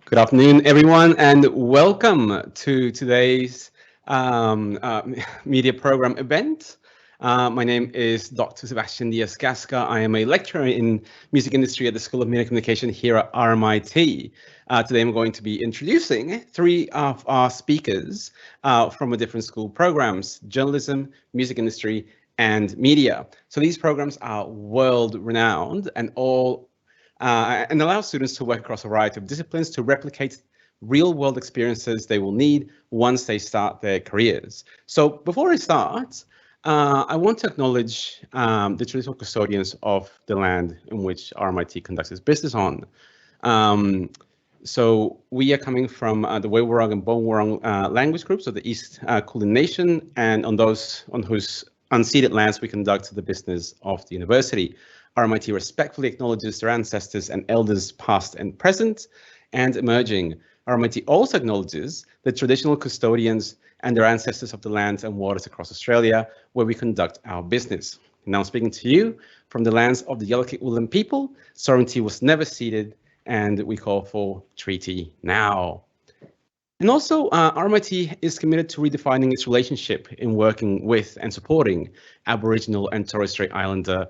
Good afternoon, everyone, and welcome to today's media program event. My name is Dr. Sebastian Diaz-Gasca. I am a lecturer in music industry at the School of Media Communication here at RMIT. Today I'm going to be introducing three of our speakers from a different school programs: journalism, music industry, and media. So these programs are world-renowned and allow students to work across a variety of disciplines to replicate real-world experiences they will need once they start their careers. So before I start, I want to acknowledge the traditional custodians of the land in which RMIT conducts its business on. So we are coming from the Wewurrung and Boonwurrung language groups of the East Kulin Nation, and on whose unceded lands we conduct the business of the university. RMIT respectfully acknowledges their ancestors and elders past and present and emerging. RMIT also acknowledges the traditional custodians and their ancestors of the lands and waters across Australia where we conduct our business. Now I'm speaking to you from the lands of the Yalukit Woolin people. Sovereignty was never ceded, and we call for treaty now. And also, RMIT is committed to redefining its relationship in working with and supporting Aboriginal and Torres Strait Islander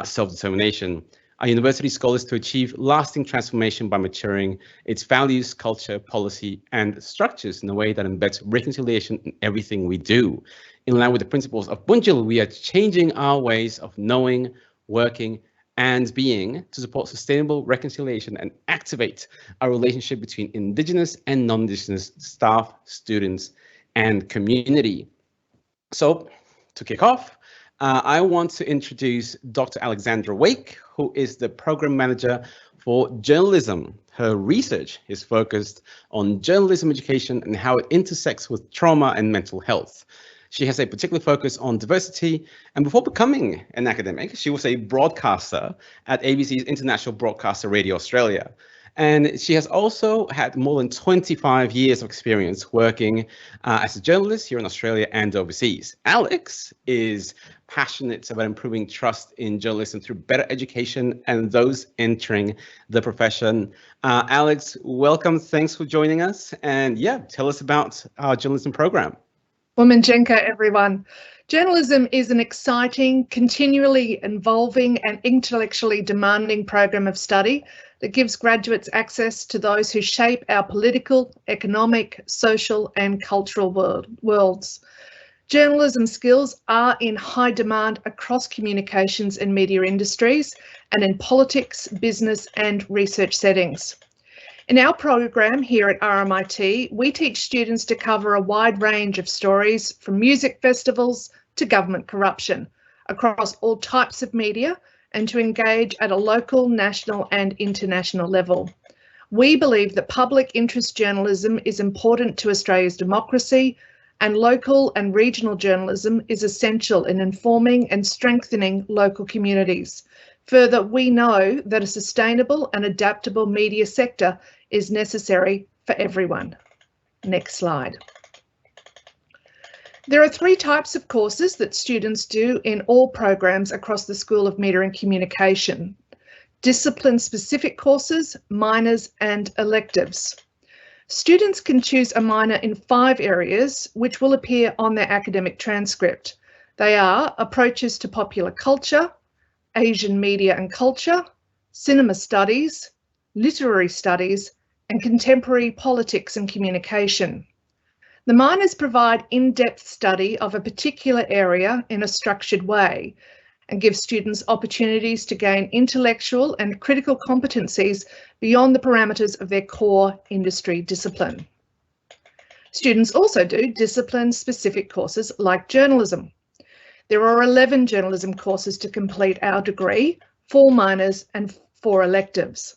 self-determination. Our university's goal is to achieve lasting transformation by maturing its values, culture, policy, and structures in a way that embeds reconciliation in everything we do. In line with the principles of Bunjil, we are changing our ways of knowing, working, and being to support sustainable reconciliation and activate our relationship between Indigenous and non-Indigenous staff, students, and community. So, to kick off, I want to introduce Dr. Alexandra Wake, who is the program manager for journalism. Her research is focused on journalism education and how it intersects with trauma and mental health. She has a particular focus on diversity, and before becoming an academic, she was a broadcaster at ABC's International Broadcaster Radio Australia. And she has also had more than 25 years of experience working as a journalist here in Australia and overseas. Alex is passionate about improving trust in journalism through better education and those entering the profession. Alex, welcome. Thanks for joining us. And yeah, tell us about our journalism program. Womenjenka, everyone. Journalism is an exciting, continually evolving and intellectually demanding program of study that gives graduates access to those who shape our political, economic, social and cultural worlds. Journalism skills are in high demand across communications and media industries and in politics, business and research settings. In our program here at RMIT, we teach students to cover a wide range of stories from music festivals to government corruption across all types of media and to engage at a local, national and international level. We believe that public interest journalism is important to Australia's democracy, and local and regional journalism is essential in informing and strengthening local communities. Further, we know that a sustainable and adaptable media sector is necessary for everyone. Next slide. There are three types of courses that students do in all programs across the School of Media and Communication: discipline-specific courses, minors and electives. Students can choose a minor in 5 areas which will appear on their academic transcript. They are approaches to popular culture, Asian media and culture, cinema studies, literary studies, and contemporary politics and communication. The minors provide in-depth study of a particular area in a structured way and give students opportunities to gain intellectual and critical competencies beyond the parameters of their core industry discipline. Students also do discipline-specific courses like journalism. There are 11 journalism courses to complete our degree, 4 minors and 4 electives.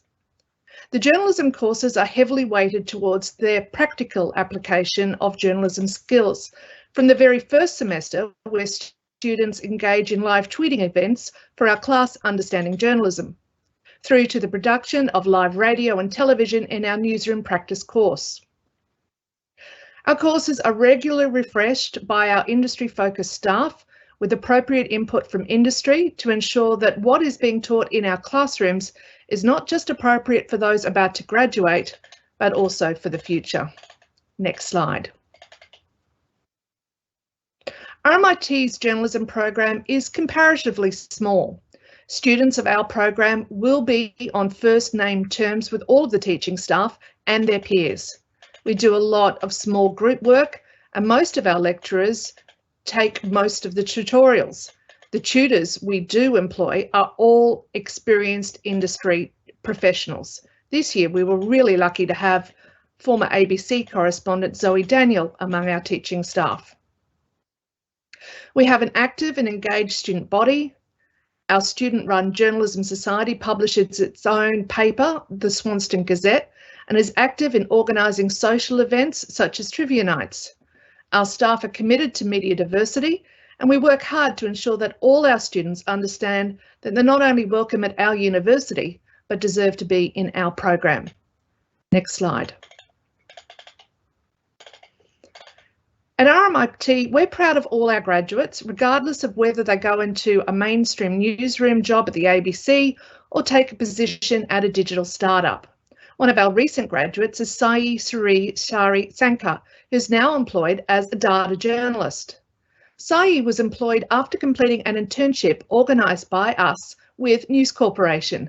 The journalism courses are heavily weighted towards their practical application of journalism skills. From the very first semester, where students engage in live tweeting events for our class Understanding Journalism, through to the production of live radio and television in our newsroom practice course. Our courses are regularly refreshed by our industry-focused staff with appropriate input from industry to ensure that what is being taught in our classrooms is not just appropriate for those about to graduate, but also for the future. Next slide. RMIT's journalism program is comparatively small. Students of our program will be on first name terms with all of the teaching staff and their peers. We do a lot of small group work, and most of our lecturers take most of the tutorials. The tutors we do employ are all experienced industry professionals. This year we were really lucky to have former ABC correspondent Zoe Daniel among our teaching staff. We have an active and engaged student body. Our student-run Journalism Society publishes its own paper, the Swanston Gazette, and is active in organising social events such as trivia nights. Our staff are committed to media diversity, and we work hard to ensure that all our students understand that they're not only welcome at our university, but deserve to be in our program. Next slide. At RMIT, we're proud of all our graduates, regardless of whether they go into a mainstream newsroom job at the ABC or take a position at a digital startup. One of our recent graduates is Sai Suri Shari Sankar, who's now employed as a data journalist. Sai was employed after completing an internship organised by us with News Corporation.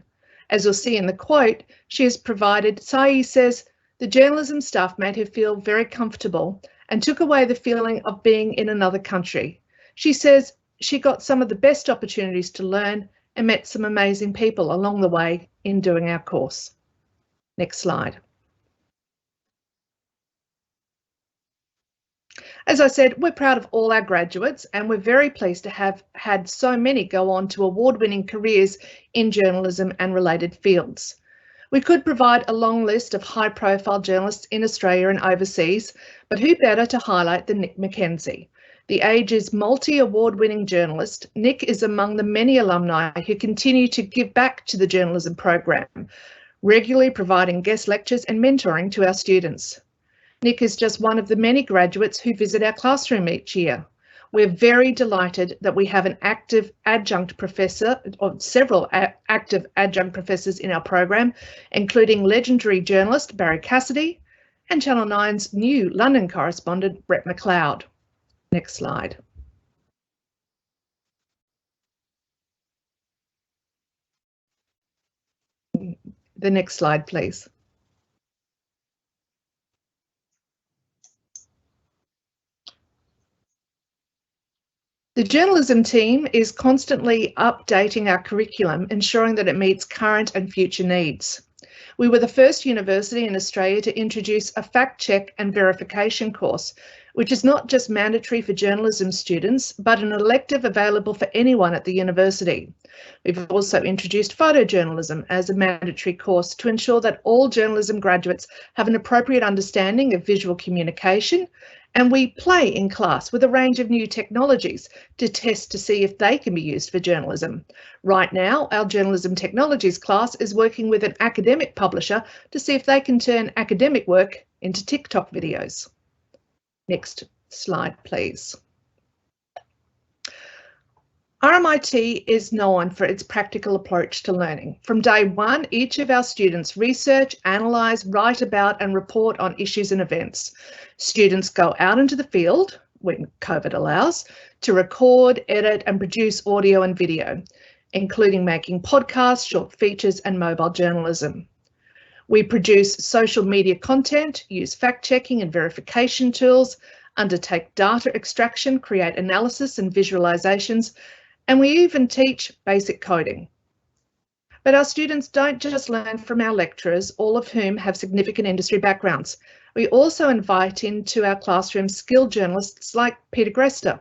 As you'll see in the quote, she has provided, Sai says, the journalism staff made her feel very comfortable and took away the feeling of being in another country. She says she got some of the best opportunities to learn and met some amazing people along the way in doing our course. Next slide. As I said, we're proud of all our graduates and we're very pleased to have had so many go on to award-winning careers in journalism and related fields. We could provide a long list of high-profile journalists in Australia and overseas, but who better to highlight than Nick McKenzie? The Age's multi-award-winning journalist, Nick is among the many alumni who continue to give back to the journalism program, regularly providing guest lectures and mentoring to our students. Nick is just one of the many graduates who visit our classroom each year. We're very delighted that we have an active adjunct professor, or several active adjunct professors in our program, including legendary journalist Barry Cassidy and Channel 9's new London correspondent Brett McLeod. Next slide. The next slide, please. The journalism team is constantly updating our curriculum, ensuring that it meets current and future needs. We were the first university in Australia to introduce a fact check and verification course, which is not just mandatory for journalism students, but an elective available for anyone at the university. We've also introduced photojournalism as a mandatory course to ensure that all journalism graduates have an appropriate understanding of visual communication, and we play in class with a range of new technologies to test to see if they can be used for journalism. Right now, our journalism technologies class is working with an academic publisher to see if they can turn academic work into TikTok videos. Next slide, please. RMIT is known for its practical approach to learning. From day one, each of our students research, analyse, write about and report on issues and events. Students go out into the field, when COVID allows, to record, edit and produce audio and video, including making podcasts, short features and mobile journalism. We produce social media content, use fact-checking and verification tools, undertake data extraction, create analysis and visualizations, and we even teach basic coding. But our students don't just learn from our lecturers, all of whom have significant industry backgrounds. We also invite into our classroom skilled journalists like Peter Grester.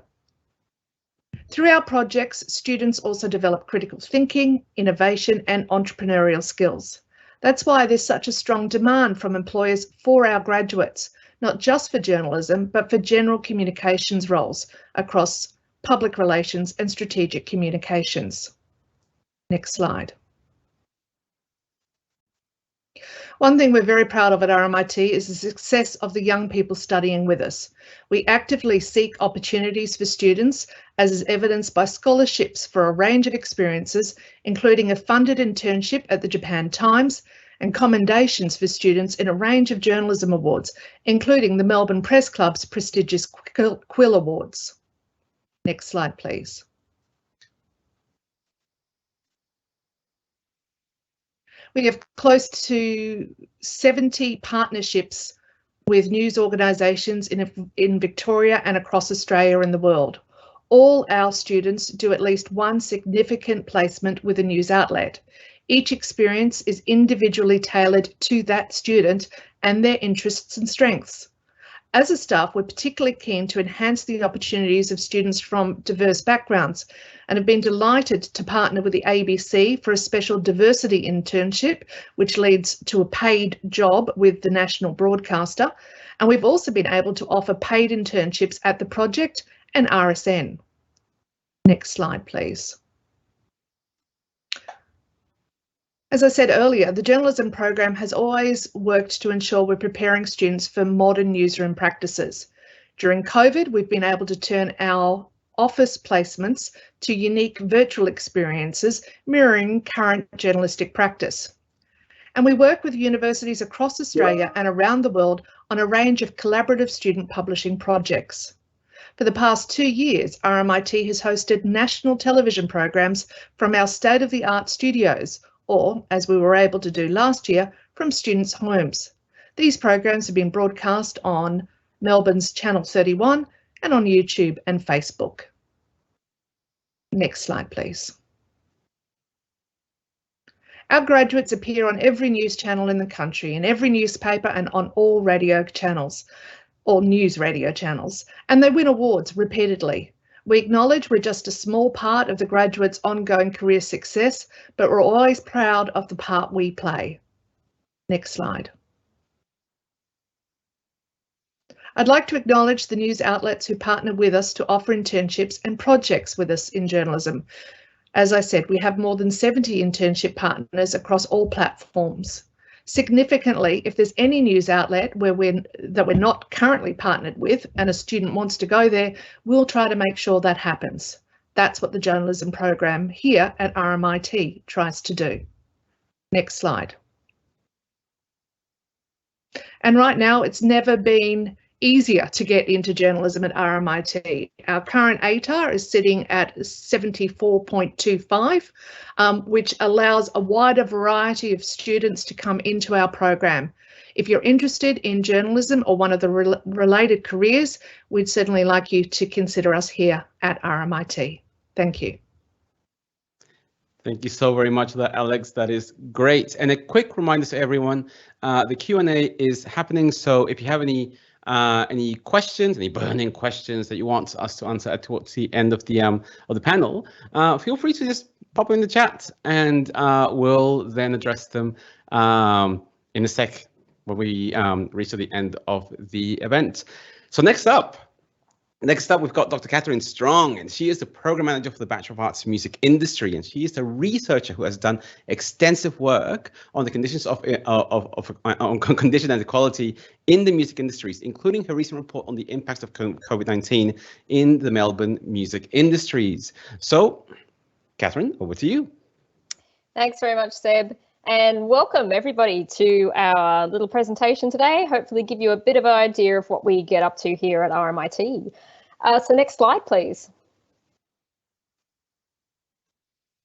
Through our projects, students also develop critical thinking, innovation and entrepreneurial skills. That's why there's such a strong demand from employers for our graduates, not just for journalism, but for general communications roles across public relations and strategic communications. Next slide. One thing we're very proud of at RMIT is the success of the young people studying with us. We actively seek opportunities for students, as is evidenced by scholarships for a range of experiences, including a funded internship at the Japan Times and commendations for students in a range of journalism awards, including the Melbourne Press Club's prestigious Quill Awards. Next slide, please. We have close to 70 partnerships with news organisations in Victoria and across Australia and the world. All our students do at least one significant placement with a news outlet. Each experience is individually tailored to that student and their interests and strengths. As a staff, we're particularly keen to enhance the opportunities of students from diverse backgrounds and have been delighted to partner with the ABC for a special diversity internship, which leads to a paid job with the national broadcaster. And we've also been able to offer paid internships at the Project and RSN. Next slide, please. As I said earlier, the journalism program has always worked to ensure we're preparing students for modern newsroom practices. During COVID, we've been able to turn our office placements to unique virtual experiences mirroring current journalistic practice. And we work with universities across Australia and around the world on a range of collaborative student publishing projects. For the past 2 years, RMIT has hosted national television programs from our state-of-the-art studios, or, as we were able to do last year, from students' homes. These programs have been broadcast on Melbourne's Channel 31 and on YouTube and Facebook. Next slide, please. Our graduates appear on every news channel in the country, in every newspaper and on all radio channels, or news radio channels, and they win awards repeatedly. We acknowledge we're just a small part of the graduates' ongoing career success, but we're always proud of the part we play. Next slide. I'd like to acknowledge the news outlets who partner with us to offer internships and projects with us in journalism. As I said, we have more than 70 internship partners across all platforms. Significantly, if there's any news outlet that we're not currently partnered with and a student wants to go there, we'll try to make sure that happens. That's what the journalism program here at RMIT tries to do. Next slide. And right now, it's never been easier to get into journalism at RMIT. Our current ATAR is sitting at 74.25, which allows a wider variety of students to come into our program. If you're interested in journalism or one of the related careers, we'd certainly like you to consider us here at RMIT. Thank you. Thank you so very much for that, Alex. That is great. And a quick reminder to everyone, the Q&A is happening. So if you have any questions, any burning questions that you want us to answer towards the end of the panel, feel free to just pop in the chat, and we'll then address them in a sec when we reach to the end of the event. So next up, we've got Dr. Catherine Strong, and she is the program manager for the Bachelor of Arts Music industry, and she is a researcher who has done extensive work on the conditions on condition and equality in the music industries, including her recent report on the impacts of COVID-19 in the Melbourne music industries. So, Catherine, over to you. Thanks very much, Seb. And welcome everybody to our little presentation today. Hopefully give you a bit of an idea of what we get up to here at RMIT. So next slide, please.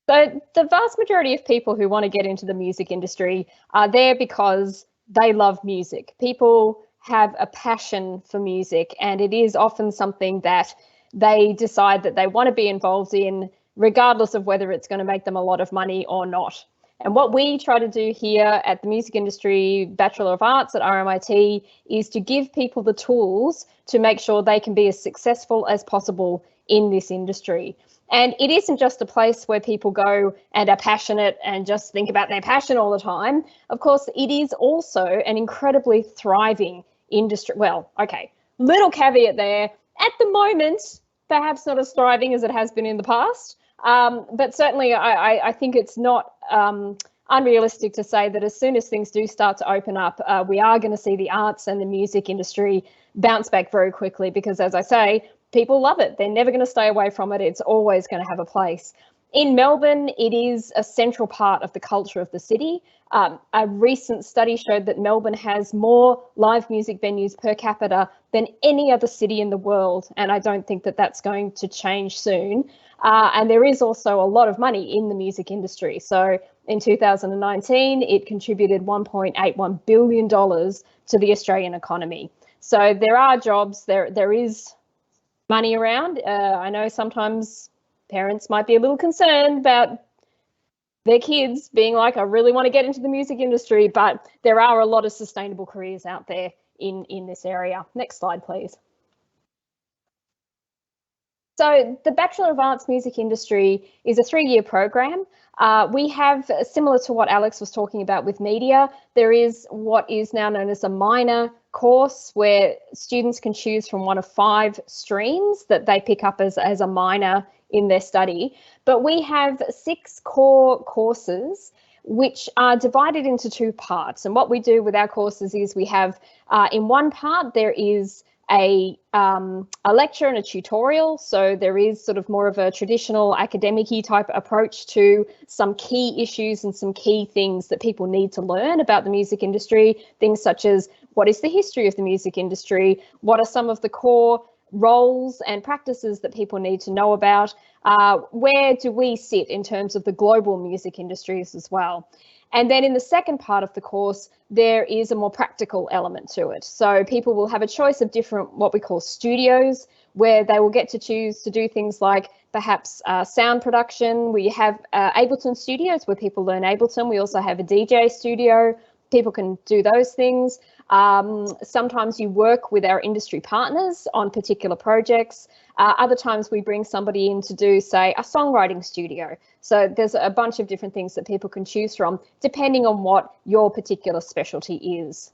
So the vast majority of people who want to get into the music industry are there because they love music. People have a passion for music, and it is often something that they decide that they want to be involved in, regardless of whether it's going to make them a lot of money or not. And what we try to do here at the Music Industry Bachelor of Arts at RMIT is to give people the tools to make sure they can be as successful as possible in this industry. And it isn't just a place where people go and are passionate and just think about their passion all the time. Of course, it is also an incredibly thriving industry. Well, okay, little caveat there. At the moment, perhaps not as thriving as it has been in the past. But certainly I think it's not unrealistic to say that as soon as things do start to open up, we are going to see the arts and the music industry bounce back very quickly, because as I say, people love it. They're never going to stay away from it. It's always going to have a place. In Melbourne, it is a central part of the culture of the city. A recent study showed that Melbourne has more live music venues per capita than any other city in the world, and I don't think that that's going to change soon. And there is also a lot of money in the music industry. So in 2019, it contributed $1.81 billion to the Australian economy. So there are jobs, there is money around. I know sometimes parents might be a little concerned about their kids being like, I really want to get into the music industry, but there are a lot of sustainable careers out there in this area. Next slide, please. So the Bachelor of Arts Music Industry is a 3-year program. We have, similar to what Alex was talking about with media, there is what is now known as a minor course where students can choose from one of 5 streams that they pick up as a minor in their study. But we have 6 core courses which are divided into 2 parts. And what we do with our courses is we have, in one part, there is a lecture and a tutorial. So there is sort of more of a traditional academic-y type approach to some key issues and some key things that people need to learn about the music industry. Things such as, what is the history of the music industry? What are some of the core roles and practices that people need to know about? Where do we sit in terms of the global music industries as well? And then in the second part of the course, there is a more practical element to it. So people will have a choice of different, what we call studios, where they will get to choose to do things like perhaps sound production. We have Ableton studios where people learn Ableton. We also have a DJ studio. People can do those things. Sometimes you work with our industry partners on particular projects. Other times we bring somebody in to do, say, a songwriting studio. So there's a bunch of different things that people can choose from, depending on what your particular specialty is.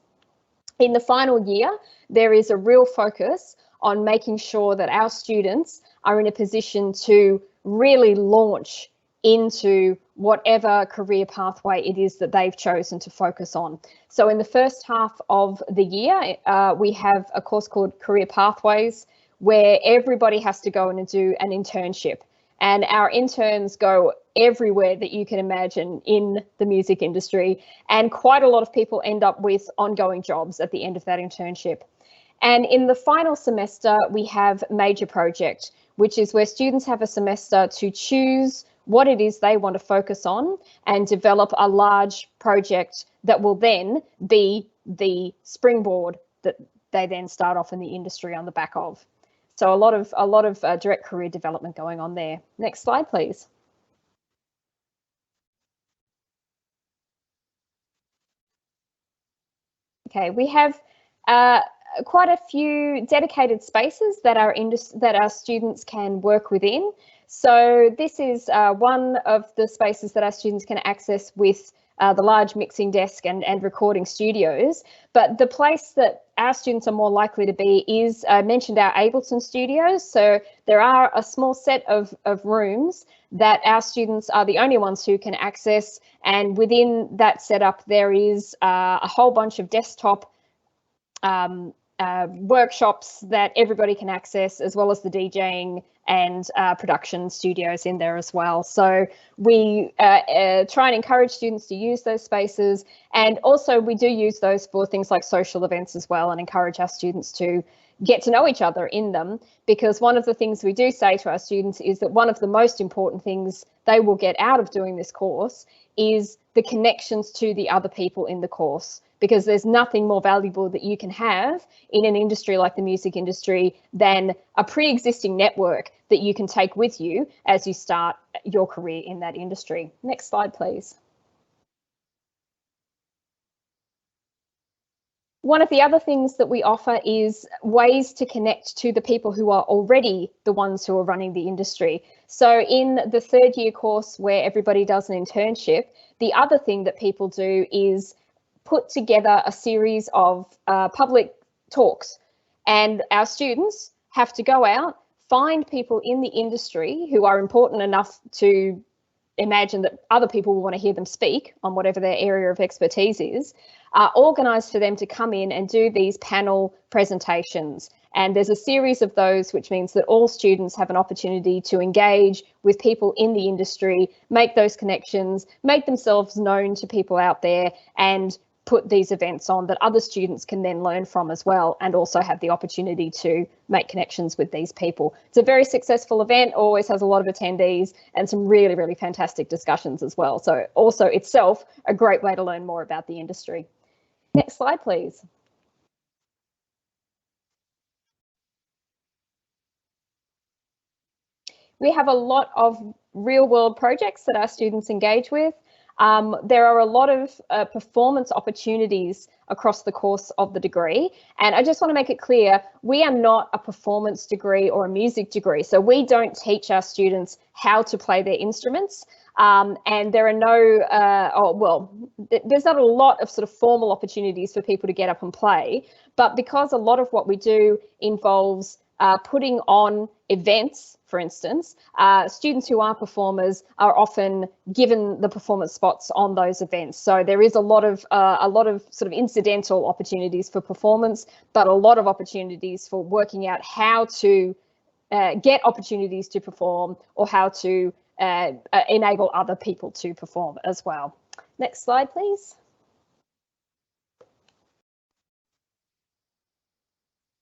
In the final year, there is a real focus on making sure that our students are in a position to really launch into whatever career pathway it is that they've chosen to focus on. So in the first half of the year, we have a course called Career Pathways, where everybody has to go in and do an internship. And our interns go everywhere that you can imagine in the music industry. And quite a lot of people end up with ongoing jobs at the end of that internship. And in the final semester, we have Major Project, which is where students have a semester to choose what it is they want to focus on and develop a large project that will then be the springboard that they then start off in the industry on the back of. So a lot of direct career development going on there. Next slide, please. Okay, we have quite a few dedicated spaces that our students can work within. So this is one of the spaces that our students can access with the large mixing desk and recording studios. But the place that our students are more likely to be is, I mentioned our Ableton studios. So there are a small set of rooms that our students are the only ones who can access. And within that setup, there is a whole bunch of desktop workshops that everybody can access, as well as the DJing and production studios in there as well. So we try and encourage students to use those spaces, and also we do use those for things like social events as well, and encourage our students to get to know each other in them, because one of the things we do say to our students is that one of the most important things they will get out of doing this course is the connections to the other people in the course, because there's nothing more valuable that you can have in an industry like the music industry than a pre-existing network that you can take with you as you start your career in that industry. Next slide, please. One of the other things that we offer is ways to connect to the people who are already the ones who are running the industry. So in the 3rd year course where everybody does an internship, the other thing that people do is put together a series of public talks, and our students have to go out, find people in the industry who are important enough to imagine that other people will want to hear them speak on whatever their area of expertise is, organise for them to come in and do these panel presentations And there's a series of those, which means that all students have an opportunity to engage with people in the industry, make those connections, make themselves known to people out there, and put these events on that other students can then learn from as well, and also have the opportunity to make connections with these people. It's a very successful event, always has a lot of attendees and some really, really fantastic discussions as well. So also itself a great way to learn more about the industry. Next slide, please. We have a lot of real world projects that our students engage with. There are a lot of performance opportunities across the course of the degree. And I just want to make it clear, we are not a performance degree or a music degree. So we don't teach our students how to play their instruments. And there are no, there's not a lot of sort of formal opportunities for people to get up and play. But because a lot of what we do involves putting on events, for instance, students who are performers are often given the performance spots on those events. So there is a lot of sort of incidental opportunities for performance, but a lot of opportunities for working out how to get opportunities to perform, or how to enable other people to perform as well. Next slide, please.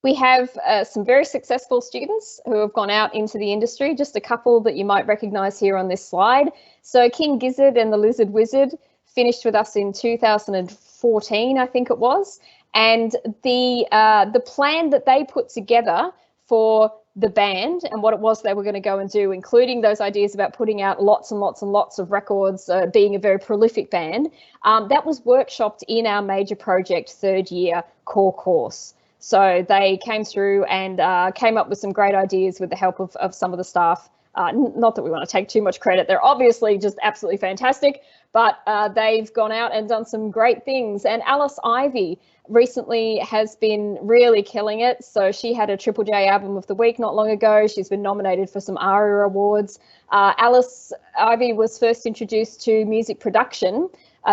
We have some very successful students who have gone out into the industry, just a couple that you might recognise here on this slide. So King Gizzard and the Lizard Wizard finished with us in 2014, I think it was. And the plan that they put together for the band and what it was they were going to go and do, including those ideas about putting out lots and lots and lots of records, being a very prolific band, that was workshopped in our major project third year core course. So they came through and came up with some great ideas with the help of some of the staff. Not that we want to take too much credit, they're obviously just absolutely fantastic, but they've gone out and done some great things. And Alice Ivy recently has been really killing it. So she had a Triple J Album of the Week not long ago. She's been nominated for some ARIA awards. Alice Ivy was first introduced to music production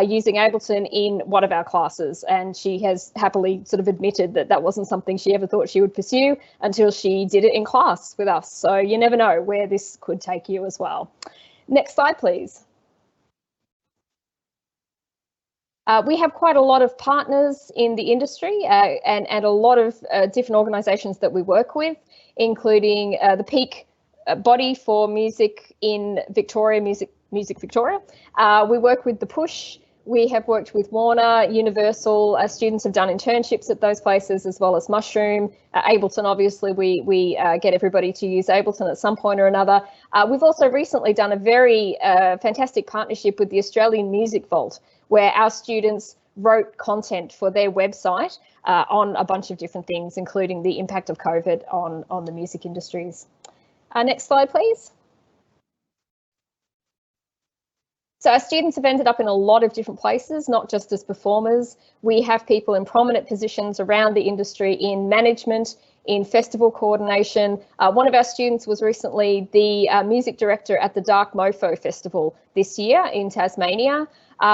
using Ableton in one of our classes, and she has happily sort of admitted that that wasn't something she ever thought she would pursue until she did it in class with us. So you never know where this could take you as well. Next slide, please. We have quite a lot of partners in the industry and a lot of different organisations that we work with, including the peak body for music in Victoria, Music Victoria. We work with The Push. We have worked with Warner, Universal. Students have done internships at those places, as well as Mushroom. Ableton, obviously, we get everybody to use Ableton at some point or another. We've also recently done a very fantastic partnership with the Australian Music Vault, where our students wrote content for their website on a bunch of different things, including the impact of COVID on the music industries. Next slide, please. So our students have ended up in a lot of different places, not just as performers. We have people in prominent positions around the industry in management, in festival coordination. One of our students was recently the music director at the Dark Mofo Festival this year in Tasmania.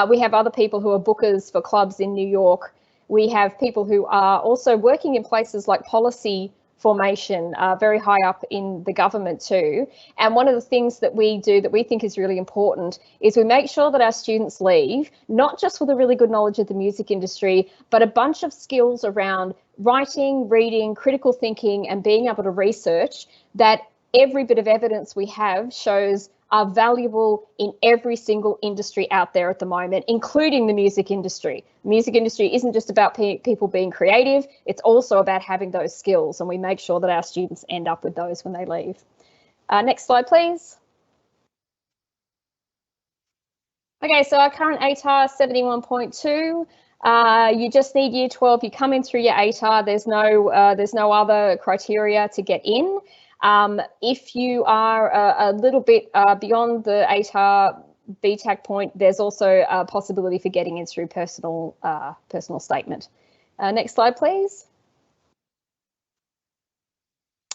We have other people who are bookers for clubs in New York. We have people who are also working in places like policy formation, very high up in the government too. And one of the things that we do that we think is really important is we make sure that our students leave, not just with a really good knowledge of the music industry, but a bunch of skills around writing, reading, critical thinking, and being able to research that every bit of evidence we have shows are valuable in every single industry out there at the moment, including the music industry. The music industry isn't just about people being creative, it's also about having those skills, and we make sure that our students end up with those when they leave. Next slide, please. Okay, so our current ATAR 71.2. You just need year 12, you come in through your ATAR, there's no other criteria to get in. If you are a little bit beyond the ATAR BTAC point, there's also a possibility for getting in through personal statement. Next slide, please.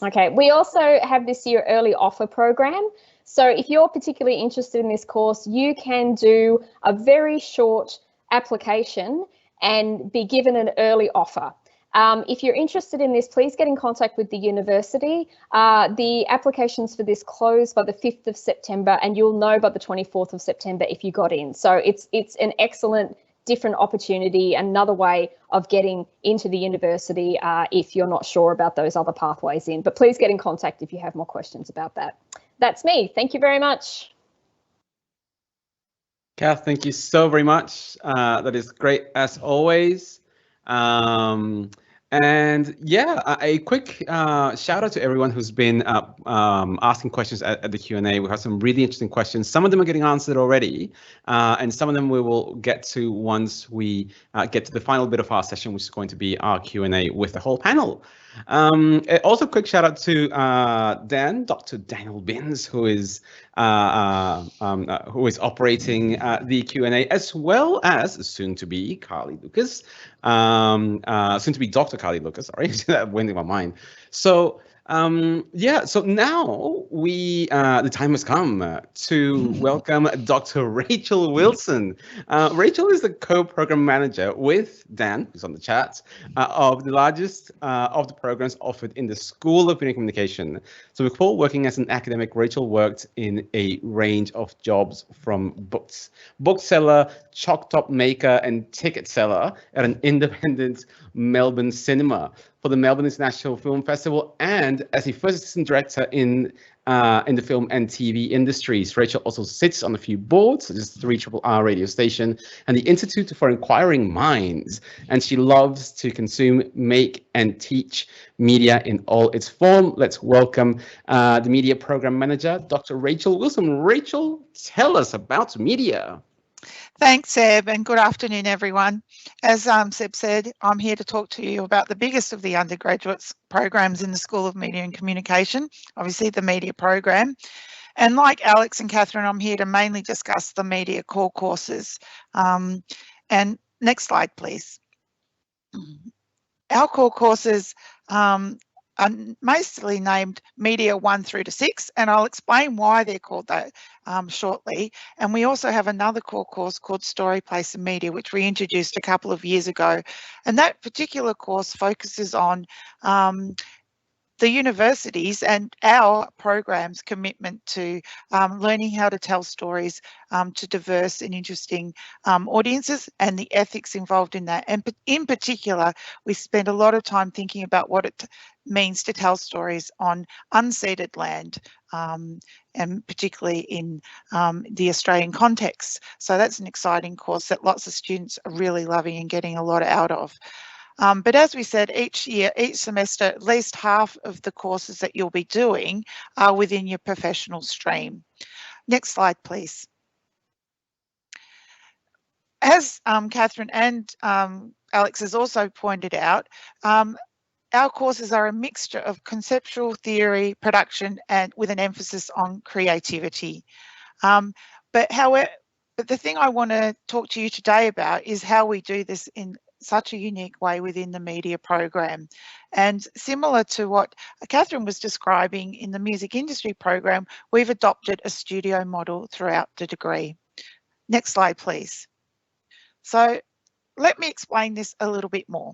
Okay, we also have this year early offer program. So if you're particularly interested in this course, you can do a very short application and be given an early offer. If you're interested in this, please get in contact with the university. The applications for this close by the 5th of September, and you'll know by the 24th of September if you got in. So it's an excellent different opportunity, another way of getting into the university if you're not sure about those other pathways in. But please get in contact if you have more questions about that. That's me. Thank you very much. Kath, thank you so very much. That is great as always. And yeah, a quick shout out to everyone who's been asking questions at the Q&A. We have some really interesting questions. Some of them are getting answered already, and some of them we will get to once we get to the final bit of our session, which is going to be our Q&A with the whole panel. Also, quick shout out to Dr. Daniel Binns, who is operating the Q&A, as well as soon to be Carly Lucas, soon to be Dr. Carly Lucas. Sorry, that went in my mind. So yeah, so now the time has come to welcome Dr. Rachel Wilson. Rachel is the co-program manager with Dan, who's on the chat, of the largest of the programs offered in the School of Media Communication. So before working as an academic, Rachel worked in a range of jobs, from bookseller, chalk top maker, and ticket seller at an independent Melbourne cinema for the Melbourne International Film Festival, and as a first assistant director in the film and TV industries. Rachel also sits on a few boards, such as the 3RRR radio station and the Institute for Inquiring Minds. And she loves to consume, make, and teach media in all its form. Let's welcome the media program manager, Dr. Rachel Wilson. Rachel, tell us about media. Thanks, Seb, and good afternoon, everyone. As Seb said, I'm here to talk to you about the biggest of the undergraduate programs in the School of Media and Communication, obviously the media program. And like Alex and Catherine, I'm here to mainly discuss the media core courses. And next slide, please. Our core courses are mostly named Media 1 through to 6, and I'll explain why they're called that shortly. And we also have another core course called Story, Place and Media, which we introduced a couple of years ago. And that particular course focuses on the universities and our program's commitment to learning how to tell stories to diverse and interesting audiences, and the ethics involved in that. And in particular, we spend a lot of time thinking about what it means to tell stories on unceded land, and particularly in the Australian context. So that's an exciting course that lots of students are really loving and getting a lot out of. But as we said, each semester, at least half of the courses that you'll be doing are within your professional stream. Next slide, please. As Catherine and Alex has also pointed out, our courses are a mixture of conceptual theory, production, and with an emphasis on creativity. But the thing I want to talk to you today about is how we do this in such a unique way within the media program. And similar to what Catherine was describing in the music industry program, we've adopted a studio model throughout the degree. Next slide, please. So let me explain this a little bit more.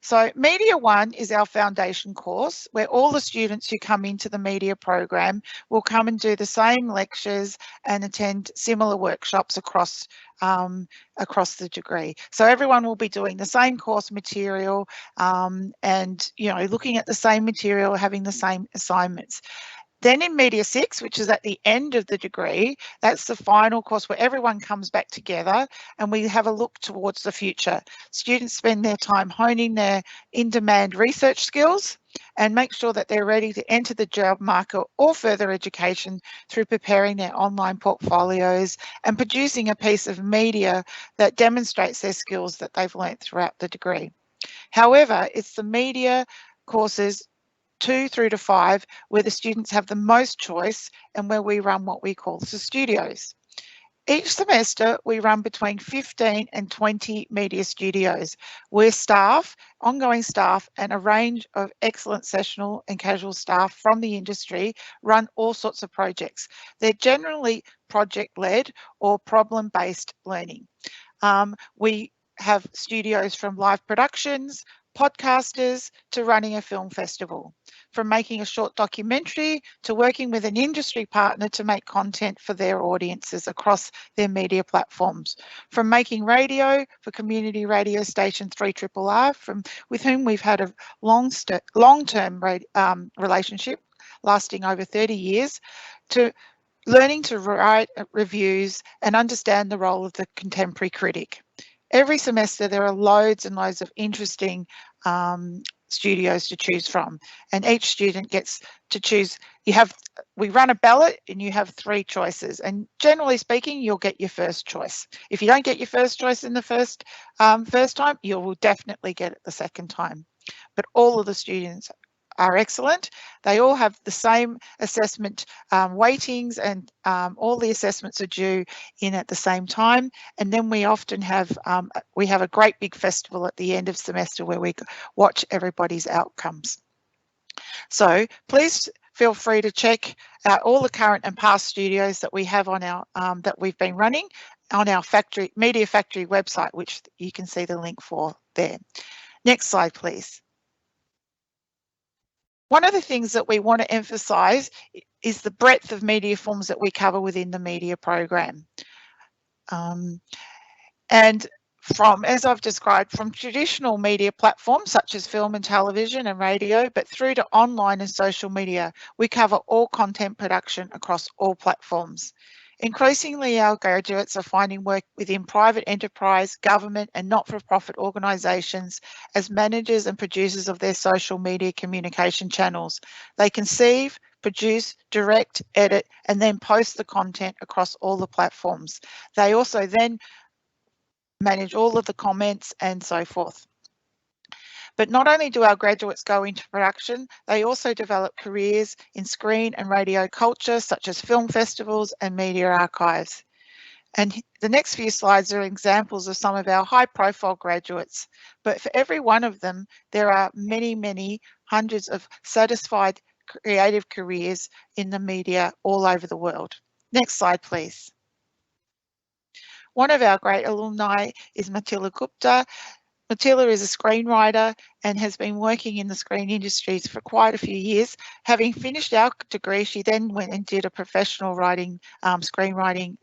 So Media 1 is our foundation course where all the students who come into the media program will come and do the same lectures and attend similar workshops across the degree. So everyone will be doing the same course material and, you know, looking at the same material, having the same assignments. Then in Media 6, which is at the end of the degree, that's the final course where everyone comes back together and we have a look towards the future. Students spend their time honing their in-demand research skills and make sure that they're ready to enter the job market or further education through preparing their online portfolios and producing a piece of media that demonstrates their skills that they've learnt throughout the degree. However, it's the media courses 2 through to 5 where the students have the most choice and where we run what we call the studios. Each semester we run between 15 and 20 media studios where staff, ongoing staff and a range of excellent sessional and casual staff from the industry run all sorts of projects. They're generally project-led or problem-based learning. We have studios from live productions, podcasters to running a film festival, from making a short documentary to working with an industry partner to make content for their audiences across their media platforms, from making radio for community radio station 3RRR, with whom we've had a long-term relationship lasting over 30 years, to learning to write reviews and understand the role of the contemporary critic. Every semester there are loads and loads of interesting studios to choose from, and each student gets to choose. We run a ballot and you have 3 choices, and generally speaking you'll get your first choice. If you don't get your first choice in the first time, you will definitely get it the second time. But all of the students are excellent. They all have the same assessment weightings, and all the assessments are due in at the same time. And then we often have a great big festival at the end of semester where we watch everybody's outcomes. So please feel free to check out all the current and past studios that we have on our that we've been running on our Media Factory website, which you can see the link for there. Next slide, please. One of the things that we want to emphasise is the breadth of media forms that we cover within the media program. And as I've described, from traditional media platforms such as film and television and radio, but through to online and social media, we cover all content production across all platforms. Increasingly, our graduates are finding work within private enterprise, government and not-for-profit organisations as managers and producers of their social media communication channels. They conceive, produce, direct, edit and then post the content across all the platforms. They also then manage all of the comments and so forth. But not only do our graduates go into production, they also develop careers in screen and radio culture, such as film festivals and media archives. And the next few slides are examples of some of our high-profile graduates. But for every one of them, there are many, many hundreds of satisfied creative careers in the media all over the world. Next slide, please. One of our great alumni is Matilda Gupta. Matilda is a screenwriter and has been working in the screen industries for quite a few years. Having finished our degree, she then went and did a professional screenwriting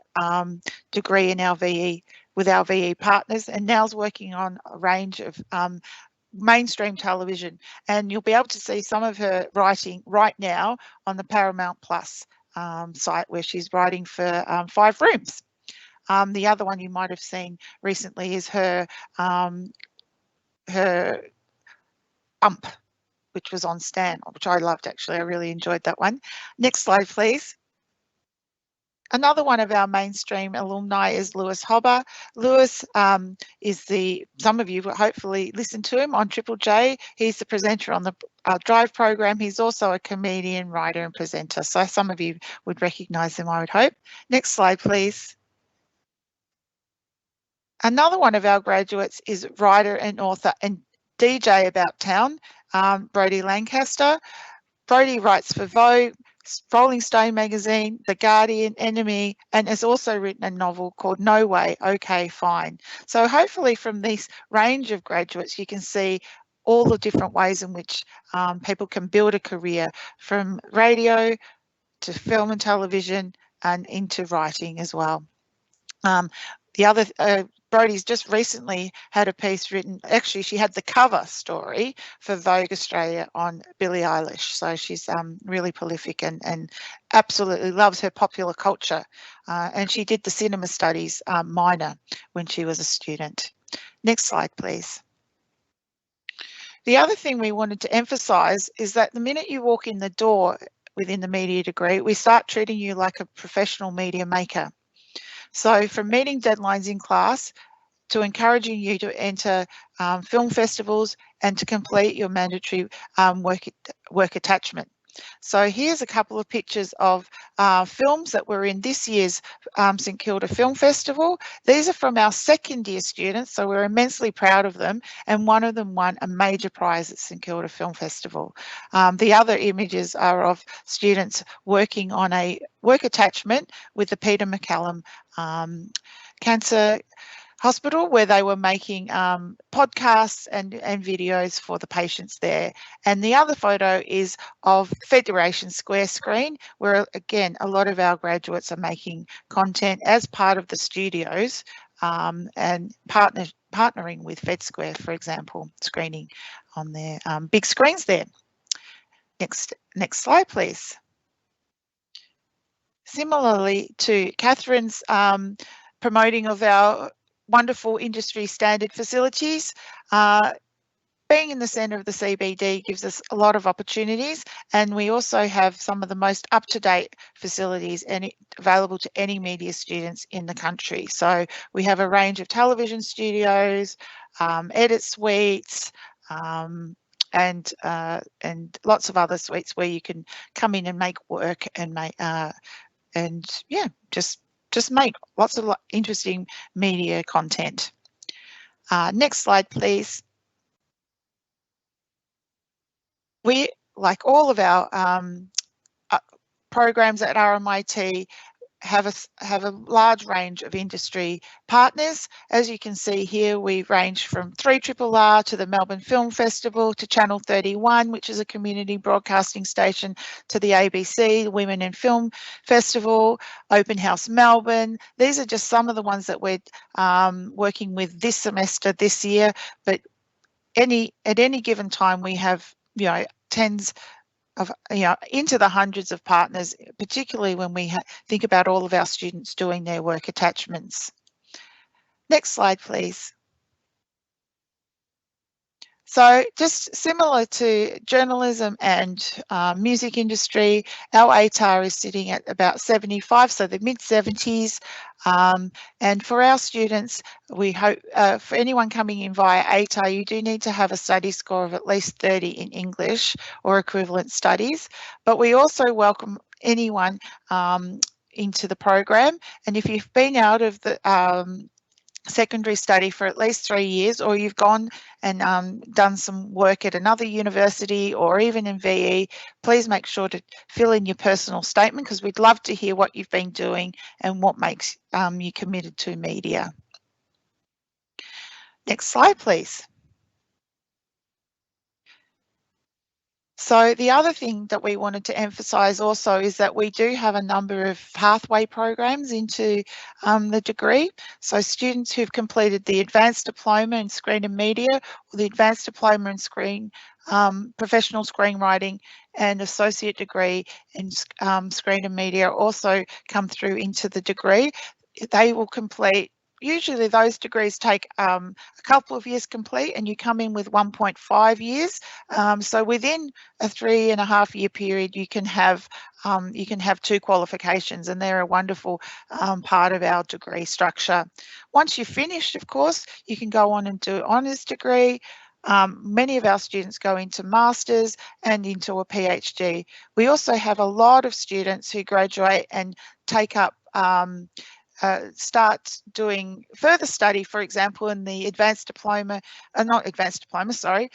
degree in our VE with our VE partners, and now is working on a range of mainstream television. And you'll be able to see some of her writing right now on the Paramount Plus site, where she's writing for 5 Rooms. The other one you might have seen recently is her Ump, which was on Stan, which I loved actually. I really enjoyed that one. Next slide, please. Another one of our mainstream alumni is Lewis Hobber. Lewis is some of you will hopefully listen to him on Triple J. He's the presenter on the Drive program. He's also a comedian, writer and presenter. So some of you would recognise him, I would hope. Next slide, please. Another one of our graduates is writer and author and DJ about town, Brodie Lancaster. Brodie writes for Vogue, Rolling Stone magazine, The Guardian, Enemy, and has also written a novel called No Way, OK, Fine. So hopefully from this range of graduates, you can see all the different ways in which people can build a career, from radio to film and television and into writing as well. Brodie's just recently had a piece written, actually she had the cover story for Vogue Australia on Billie Eilish. So she's really prolific and absolutely loves her popular culture. And she did the cinema studies minor when she was a student. Next slide, please. The other thing we wanted to emphasise is that the minute you walk in the door within the media degree, we start treating you like a professional media maker. So from meeting deadlines in class to encouraging you to enter film festivals and to complete your mandatory work attachment. So here's a couple of pictures of films that were in this year's St Kilda Film Festival. These are from our second year students, so we're immensely proud of them, and one of them won a major prize at St Kilda Film Festival. The other images are of students working on a work attachment with the Peter MacCallum Cancer Hospital, where they were making podcasts and videos for the patients there. And the other photo is of Federation Square screen, where again a lot of our graduates are making content as part of the studios and partnering with Fed Square, for example, screening on their big screens there. Next slide, please. Similarly to Catherine's promoting of our wonderful industry standard facilities, being in the centre of the CBD gives us a lot of opportunities, and we also have some of the most up-to-date facilities available to any media students in the country. So we have a range of television studios, edit suites, and lots of other suites where you can come in and make work and make yeah, just make lots of interesting media content. Next slide, please. We, like all of our programs at RMIT, have a large range of industry partners. As you can see here, we range from 3RRR to the Melbourne Film Festival to Channel 31, which is a community broadcasting station, to the ABC, the Women in Film Festival, Open House Melbourne. These are just some of the ones that we're working with this semester, this year, but at any given time we have, you know, tens of, you know, into the hundreds of partners, particularly when we think about all of our students doing their work attachments. Next slide, please. So just similar to journalism and music industry, our ATAR is sitting at about 75, so the mid-70s. And for our students, we hope for anyone coming in via ATAR, you do need to have a study score of at least 30 in English or equivalent studies. But we also welcome anyone into the program. And if you've been out of the secondary study for at least 3 years, or you've gone and done some work at another university or even in VE, please make sure to fill in your personal statement, because we'd love to hear what you've been doing and what makes you committed to media. Next slide, please. So the other thing that we wanted to emphasise also is that we do have a number of pathway programs into the degree. So students who've completed the Advanced Diploma in Screen and Media, or the Advanced Diploma in Screen, Professional Screenwriting, and Associate Degree in Screen and Media also come through into the degree. They will complete, usually those degrees take a couple of years complete, and you come in with 1.5 years. So within a 3.5 year period, you can have 2 qualifications, and they're a wonderful part of our degree structure. Once you've finished, of course, you can go on and do an honours degree. Many of our students go into masters and into a PhD. We also have a lot of students who graduate and take up start doing further study, for example, in the advanced diploma, not advanced diploma, sorry,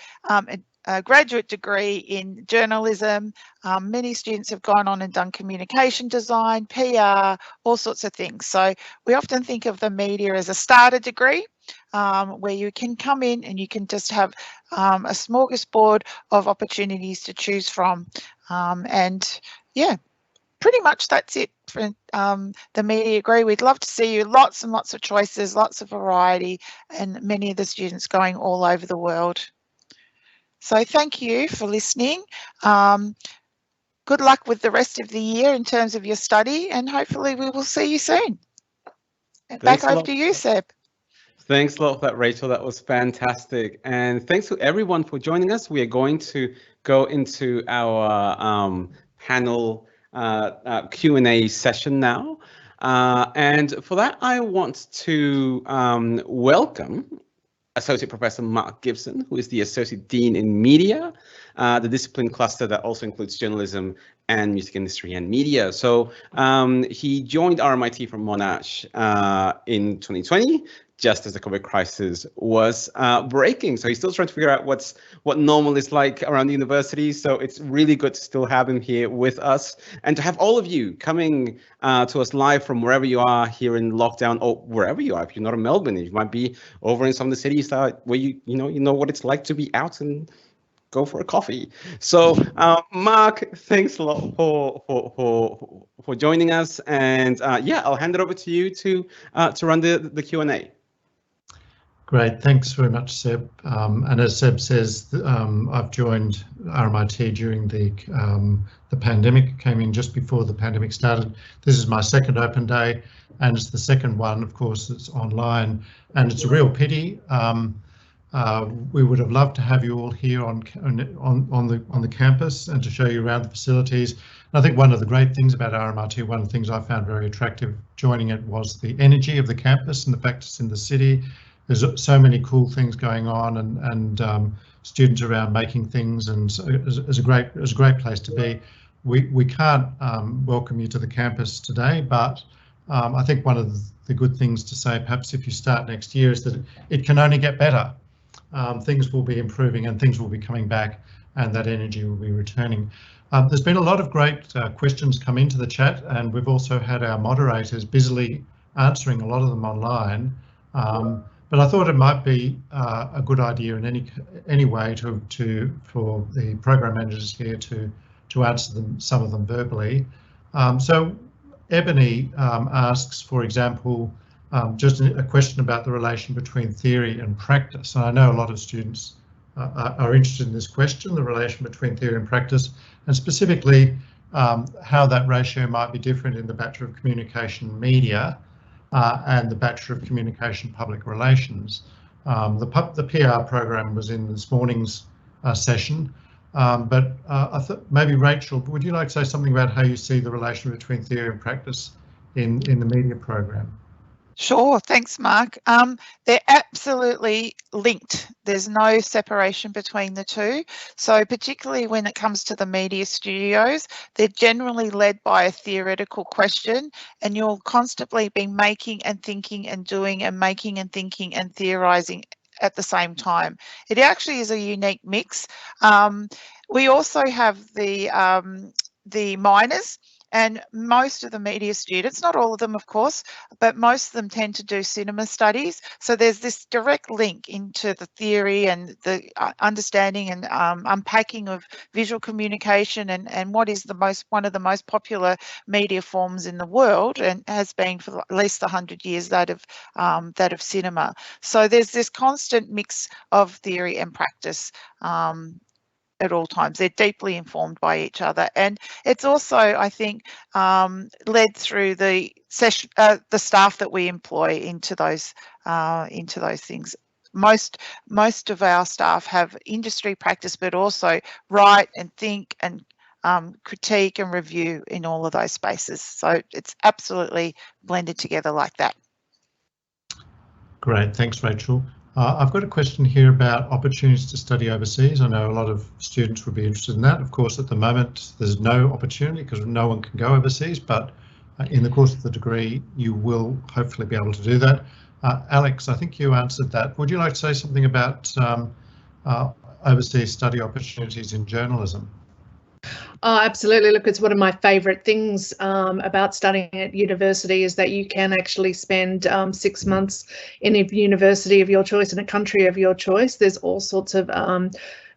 a graduate degree in journalism. Many students have gone on and done communication design, PR, all sorts of things. So we often think of the media as a starter degree, where you can come in and you can just have a smorgasbord of opportunities to choose from. And yeah, pretty much that's it for the media degree. We'd love to see you, lots and lots of choices, lots of variety, and many of the students going all over the world. So thank you for listening. Good luck with the rest of the year in terms of your study, and hopefully we will see you soon. Back over to you, Seb. Thanks a lot for that, Rachel. That was fantastic. And thanks to everyone for joining us. We are going to go into our panel Q&A session now. And for that, I want to welcome Associate Professor Mark Gibson, who is the Associate Dean in Media, the discipline cluster that also includes journalism and music industry and media. So he joined RMIT from Monash in 2020 just as the COVID crisis was breaking. So he's still trying to figure out what normal is like around the university. So it's really good to still have him here with us, and to have all of you coming to us live from wherever you are here in lockdown, or wherever you are. If you're not in Melbourne, you might be over in some of the cities where you know what it's like to be out and go for a coffee. So Mark, thanks a lot for joining us, and yeah, I'll hand it over to you to run the Q&A. Great, thanks very much, Seb. And as Seb says, I've joined RMIT during the pandemic. Came in just before the pandemic started. This is my second open day, and it's the second one, of course, that's online, and it's a real pity. We would have loved to have you all here on the campus and to show you around the facilities. And I think one of the great things about RMIT, one of the things I found very attractive joining it, was the energy of the campus and the fact it's in the city. There's so many cool things going on, and students around making things, and it's a great place to be. We can't welcome you to the campus today, but I think one of the good things to say, perhaps if you start next year, is that it can only get better. Things will be improving and things will be coming back, and that energy will be returning. There's been a lot of great questions come into the chat, and we've also had our moderators busily answering a lot of them online. But I thought it might be a good idea in any way for the program managers here to answer some of them verbally. So Ebony asks, for example, just a question about the relation between theory and practice. And I know a lot of students are interested in this question, the relation between theory and practice, and specifically how that ratio might be different in the Bachelor of Communication Media and the Bachelor of Communication Public Relations. The PR program was in this morning's session, but I thought maybe Rachel, would you like to say something about how you see the relation between theory and practice in the media program? Sure, thanks, Mark. They're absolutely linked. There's no separation between the two. So particularly when it comes to the media studios, they're generally led by a theoretical question, and you'll constantly be making and thinking and doing and making and thinking and theorizing at the same time. It actually is a unique mix. We also have the minors. And most of the media students, not all of them, of course, but most of them tend to do cinema studies. So there's this direct link into the theory and the understanding and unpacking of visual communication and what is one of the most popular media forms in the world, and has been for at least 100 years, that of cinema. So there's this constant mix of theory and practice at all times. They're deeply informed by each other, and it's also, I think, led through the session, the staff that we employ into those things. Most of our staff have industry practice, but also write and think and critique and review in all of those spaces. So it's absolutely blended together like that. Great, thanks, Rachel. I've got a question here about opportunities to study overseas. I know a lot of students would be interested in that. Of course, at the moment, there's no opportunity because no one can go overseas, but in the course of the degree, you will hopefully be able to do that. Alex, I think you answered that. Would you like to say something about overseas study opportunities in journalism? Oh, absolutely. Look, it's one of my favourite things about studying at university is that you can actually spend 6 months in a university of your choice, in a country of your choice. There's all sorts of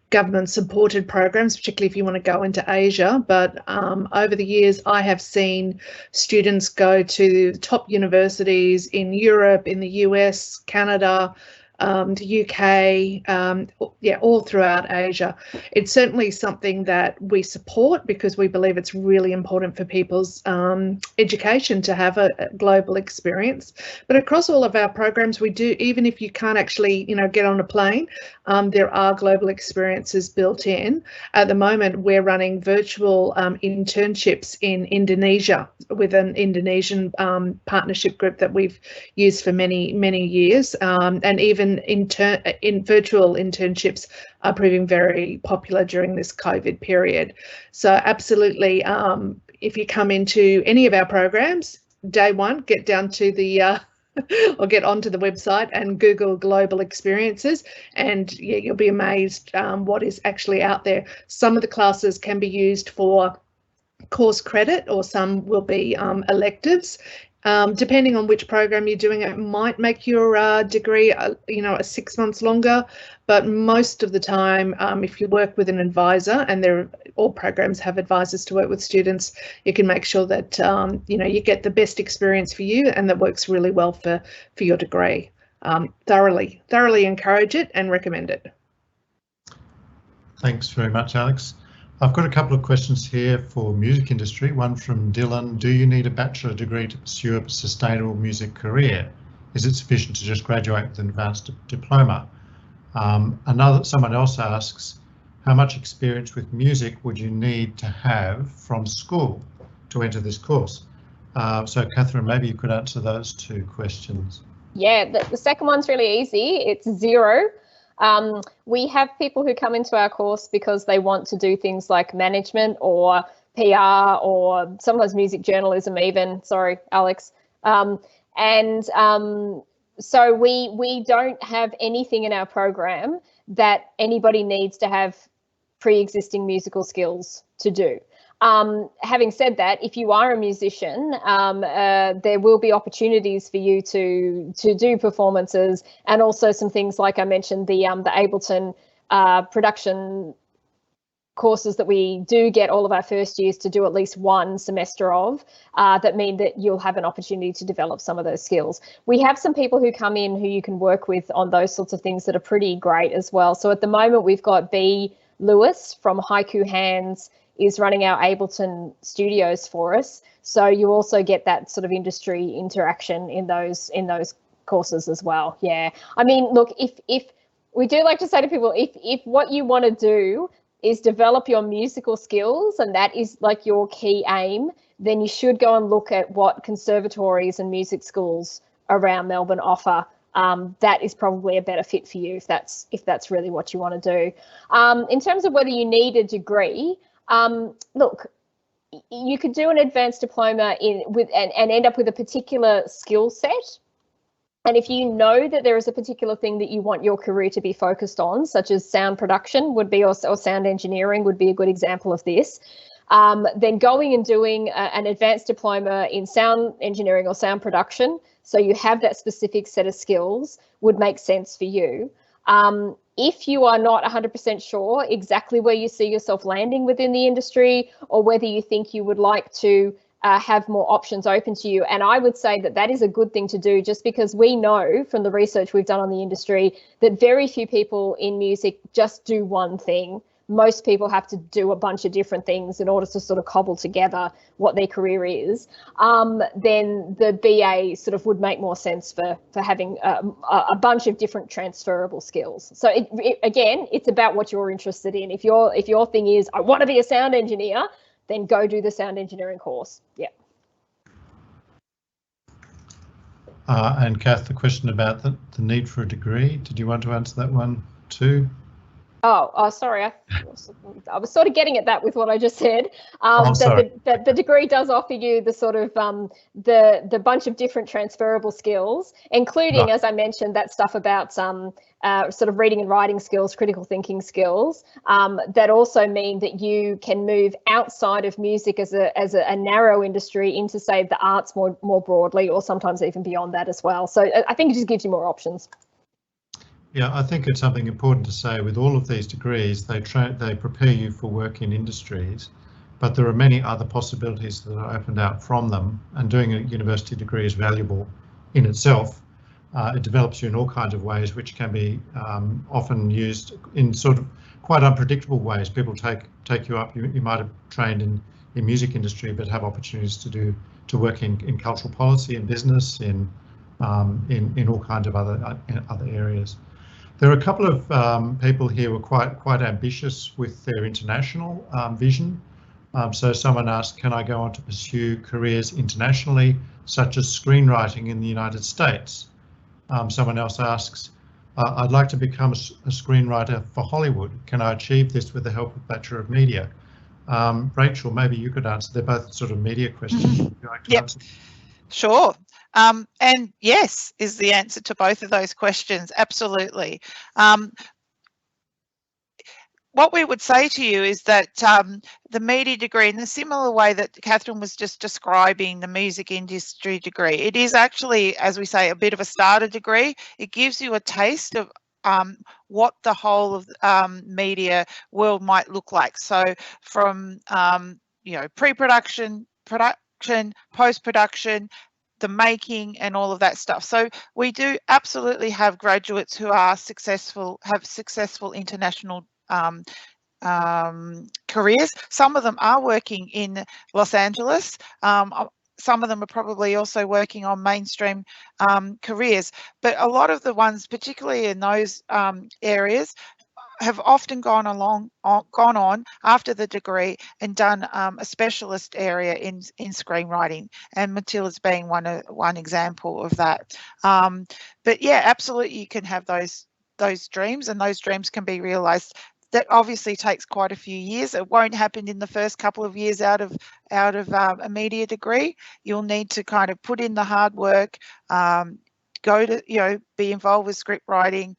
government supported programs, particularly if you want to go into Asia. But over the years, I have seen students go to top universities in Europe, in the US, Canada, the UK, yeah, all throughout Asia. It's certainly something that we support because we believe it's really important for people's education to have a global experience. But across all of our programs, we do, even if you can't actually, get on a plane, there are global experiences built in. At the moment, we're running virtual internships in Indonesia with an Indonesian partnership group that we've used for many, many years, and even in virtual internships are proving very popular during this COVID period. So absolutely, if you come into any of our programs, day one, get down to the or get onto the website and Google global experiences, and yeah, you'll be amazed what is actually out there. Some of the classes can be used for course credit, or some will be electives. Depending on which program you're doing, it might make your degree, 6 months longer. But most of the time, if you work with an advisor, and all programs have advisors to work with students, you can make sure that you get the best experience for you, and that works really well for your degree. Thoroughly encourage it and recommend it. Thanks very much, Alex. I've got a couple of questions here for music industry. One from Dylan. Do you need a bachelor degree to pursue a sustainable music career? Is it sufficient to just graduate with an advanced diploma? Someone else asks, how much experience with music would you need to have from school to enter this course? So Catherine, maybe you could answer those two questions. Yeah, the second one's really easy. It's 0. We have people who come into our course because they want to do things like management or PR or sometimes music journalism even. Sorry, Alex. So we don't have anything in our program that anybody needs to have pre-existing musical skills to do. Having said that, if you are a musician, there will be opportunities for you to do performances, and also some things like I mentioned, the Ableton production courses that we do get all of our first years to do at least one semester of, that mean that you'll have an opportunity to develop some of those skills. We have some people who come in who you can work with on those sorts of things that are pretty great as well. So at the moment we've got B. Lewis from Haiku Hands is running our Ableton studios for us. So you also get that sort of industry interaction in those courses as well. Yeah, I mean, look, if we do like to say to people, if what you want to do is develop your musical skills and that is like your key aim, then you should go and look at what conservatories and music schools around Melbourne offer. That is probably a better fit for you if that's really what you want to do. In terms of whether you need a degree, look, you could do an advanced diploma and end up with a particular skill set. And if you know that there is a particular thing that you want your career to be focused on, such as sound production would be, or sound engineering would be a good example of this, then going and doing an advanced diploma in sound engineering or sound production, so you have that specific set of skills, would make sense for you. If you are not 100% sure exactly where you see yourself landing within the industry, or whether you think you would like to have more options open to you, and I would say that that is a good thing to do, just because we know from the research we've done on the industry that very few people in music just do one thing. Most people have to do a bunch of different things in order to sort of cobble together what their career is. Then the BA sort of would make more sense for having a bunch of different transferable skills. So again, it's about what you're interested in. If your thing is, I want to be a sound engineer, then go do the sound engineering course. Yeah. And Kath, the question about the need for a degree, did you want to answer that one too? Oh, sorry. I was sort of getting at that with what I just said. That the degree does offer you the sort of the bunch of different transferable skills, including, right, as I mentioned, that stuff about sort of reading and writing skills, critical thinking skills, that also mean that you can move outside of music as a narrow industry into, say, the arts more broadly, or sometimes even beyond that as well. So I think it just gives you more options. Yeah, I think it's something important to say. With all of these degrees, they prepare you for work in industries, but there are many other possibilities that are opened out from them, and doing a university degree is valuable in itself. It develops you in all kinds of ways, which can be often used in sort of quite unpredictable ways. People take you up. You might have trained in music industry, but have opportunities to work in cultural policy and business, in all kinds of other areas. There are a couple of people here who are quite ambitious with their international vision. So someone asked, can I go on to pursue careers internationally, such as screenwriting in the United States? Someone else asks, I'd like to become a screenwriter for Hollywood. Can I achieve this with the help of Bachelor of Media? Rachel, maybe you could answer. They're both sort of media questions. Would you like to answer? Sure. And yes is the answer to both of those questions, absolutely. What we would say to you is that the media degree, in the similar way that Catherine was just describing the music industry degree, it is actually, as we say, a bit of a starter degree. It gives you a taste of what the whole of media world might look like. So from pre-production, production, post-production, the making and all of that stuff. So we do absolutely have graduates who are successful, have successful international careers. Some of them are working in Los Angeles. Some of them are probably also working on mainstream careers, but a lot of the ones, particularly in those areas, have often gone on after the degree and done a specialist area in screenwriting, and Matilda's being one example of that. But yeah, absolutely, you can have those dreams, and those dreams can be realised. That obviously takes quite a few years. It won't happen in the first couple of years out of a media degree. You'll need to kind of put in the hard work, go to, be involved with script writing,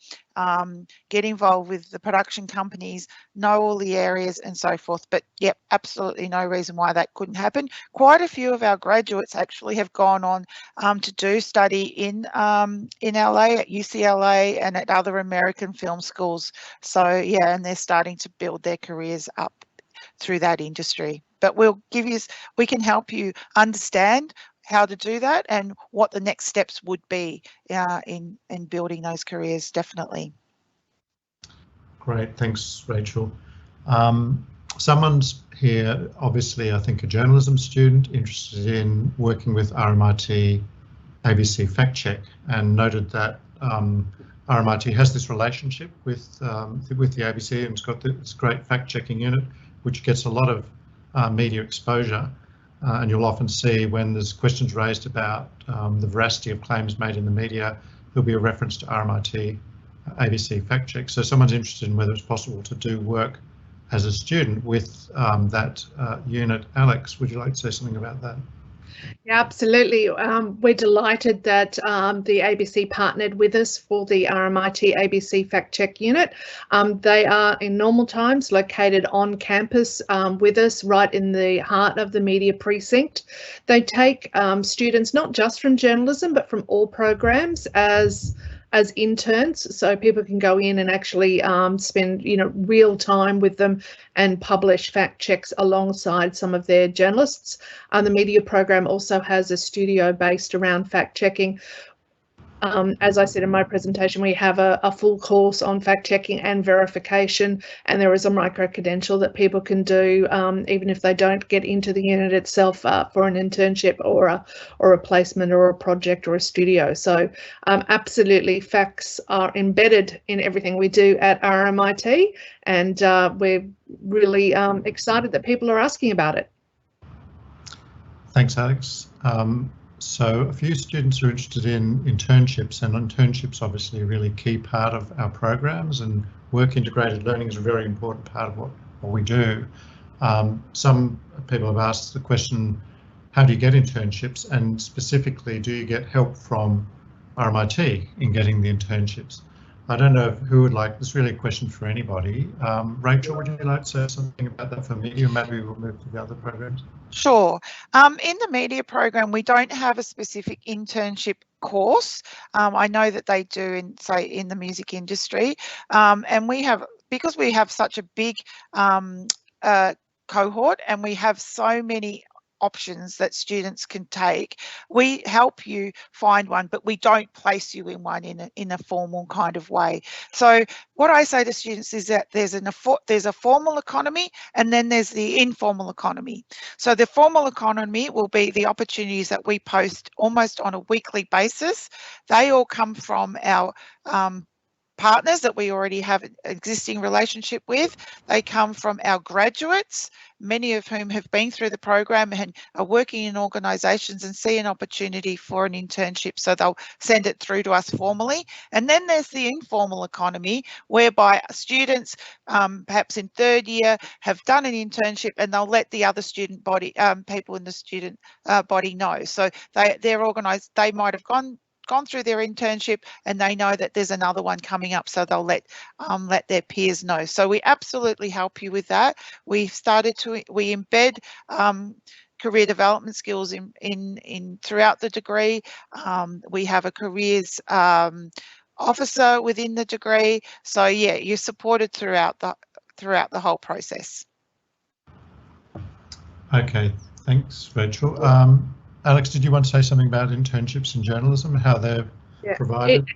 get involved with the production companies, know all the areas and so forth. But yep, absolutely no reason why that couldn't happen. Quite a few of our graduates actually have gone on to do study in LA, at UCLA and at other American film schools. So yeah, and they're starting to build their careers up through that industry. But we can help you understand how to do that and what the next steps would be in building those careers, definitely. Great, thanks, Rachel. Someone's here, obviously, I think a journalism student interested in working with RMIT ABC Fact Check, and noted that RMIT has this relationship with the ABC, and it's got this great fact-checking unit, which gets a lot of media exposure. And you'll often see when there's questions raised about the veracity of claims made in the media, there'll be a reference to RMIT ABC Fact Check. So someone's interested in whether it's possible to do work as a student with that unit. Alex, would you like to say something about that? Yeah, absolutely. We're delighted that the ABC partnered with us for the RMIT ABC Fact Check Unit. They are in normal times located on campus with us right in the heart of the media precinct. They take students not just from journalism but from all programs as interns, so people can go in and actually spend real time with them and publish fact checks alongside some of their journalists. The media program also has a studio based around fact checking. As I said in my presentation, we have a full course on fact checking and verification, and there is a micro-credential that people can do even if they don't get into the unit itself for an internship or a placement or a project or a studio. So absolutely, facts are embedded in everything we do at RMIT, and we're really excited that people are asking about it. Thanks, Alex. So a few students are interested in internships, and internships obviously a really key part of our programs, and work integrated learning is a very important part of what we do. Some people have asked the question, how do you get internships, and specifically, do you get help from RMIT in getting the internships? I don't know who would like, this is really a question for anybody. Rachel, would you like to say something about that for media? Maybe we'll move to the other programs. Sure. In the media program, we don't have a specific internship course. I know that they do in the music industry, and we have, because we have such a big cohort and we have so many options that students can take, we help you find one, but we don't place you in one in a formal kind of way. So what I say to students is that there's a formal economy, and then there's the informal economy. So the formal economy will be the opportunities that we post almost on a weekly basis. They all come from our partners that we already have an existing relationship with. They come from our graduates, many of whom have been through the program and are working in organisations and see an opportunity for an internship, so they'll send it through to us formally. And then there's the informal economy, whereby students perhaps in third year have done an internship and they'll let the other student body, people in the student body know. So they're organised, they might have gone through their internship and they know that there's another one coming up, so they'll let their peers know. So we absolutely help you with that. We embed career development skills in throughout the degree. We have a careers officer within the degree. So yeah, you're supported throughout the whole process. Okay, thanks, Rachel. Alex, did you want to say something about internships in journalism, how they're provided?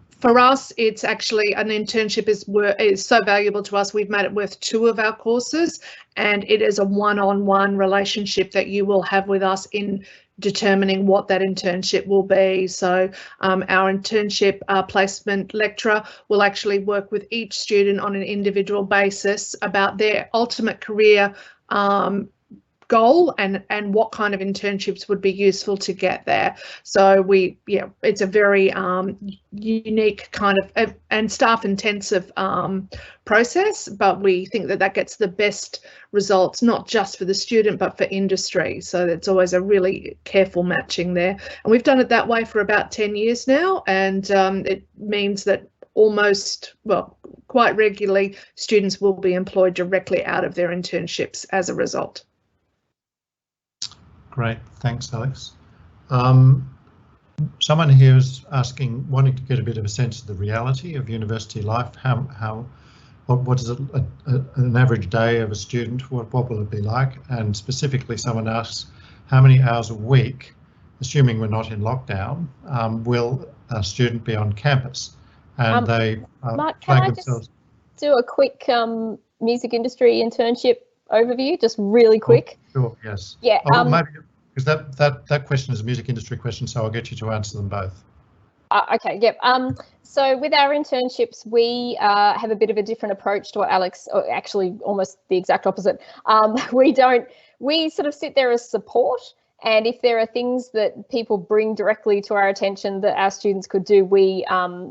For us, it's actually an internship is so valuable to us. We've made it worth 2 of our courses, and it is a one-on-one relationship that you will have with us in determining what that internship will be. So our internship placement lecturer will actually work with each student on an individual basis about their ultimate career goal and what kind of internships would be useful to get there. So it's a very unique kind of and staff intensive process, but we think that gets the best results, not just for the student but for industry. So it's always a really careful matching there, and we've done it that way for about 10 years now, and it means that quite regularly students will be employed directly out of their internships as a result. Great, thanks, Alex. Someone here is wanting to get a bit of a sense of the reality of university life. What is an average day of a student? What will it be like? And specifically, someone asks, how many hours a week, assuming we're not in lockdown, will a student be on campus? And Mark, can I just do a quick music industry internship overview, just really quick? Sure, yes. Yeah. Maybe because that question is a music industry question, so I'll get you to answer them both. Okay, yep. So with our internships, we have a bit of a different approach to what Alex, or actually almost the exact opposite. We sort of sit there as support, and if there are things that people bring directly to our attention that our students could do, we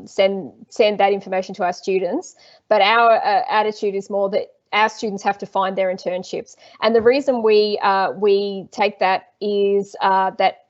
send that information to our students. But our attitude is more that our students have to find their internships, and the reason we take that is that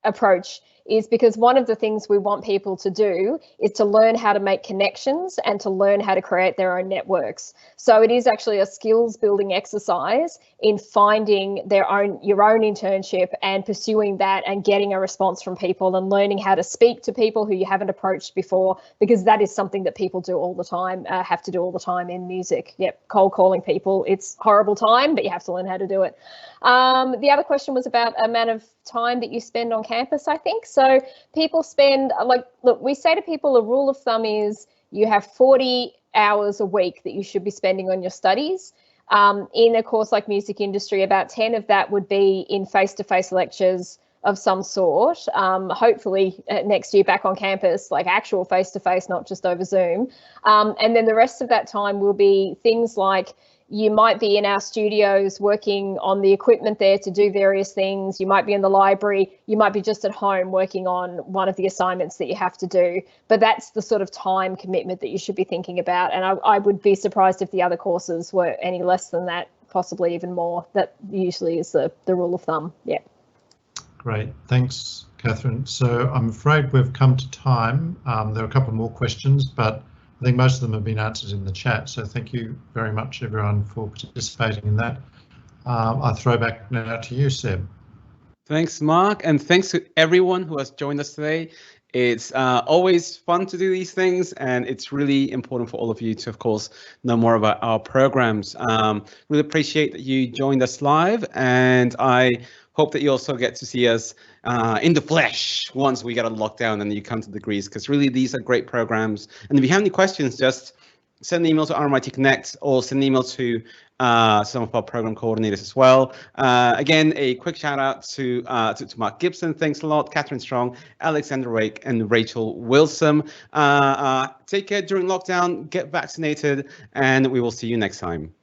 approach is because one of the things we want people to do is to learn how to make connections and to learn how to create their own networks. So it is actually a skills building exercise in finding your own internship and pursuing that and getting a response from people and learning how to speak to people who you haven't approached before, because that is something that people do all the time, have to do all the time in music. Yep, cold calling people, it's horrible time, but you have to learn how to do it. The other question was about amount of time that you spend on campus, I think. So people spend, look, we say to people a rule of thumb is you have 40 hours a week that you should be spending on your studies. In a course like music industry, about 10 of that would be in face-to-face lectures of some sort. Hopefully next year back on campus, like actual face-to-face, not just over Zoom. And then the rest of that time will be things like you might be in our studios working on the equipment there to do various things. You might be in the library. You might be just at home working on one of the assignments that you have to do. But that's the sort of time commitment that you should be thinking about. And I would be surprised if the other courses were any less than that, possibly even more. That usually is the rule of thumb. Yeah. Great. Thanks, Catherine. So I'm afraid we've come to time. There are a couple more questions, but I think most of them have been answered in the chat, so thank you very much everyone for participating in that. I'll throw back now to you, Seb. Thanks, Mark, and thanks to everyone who has joined us today. It's always fun to do these things, and it's really important for all of you to, of course, know more about our programs. Really appreciate that you joined us live, and I hope that you also get to see us in the flesh once we get a lockdown and you come to degrees, because really these are great programs. And if you have any questions, just send an email to RMIT Connect or send an email to some of our program coordinators as well. Again, a quick shout out to Mark Gibson. Thanks a lot. Catherine Strong, Alexandra Wake, and Rachel Wilson. Take care during lockdown, get vaccinated, and we will see you next time.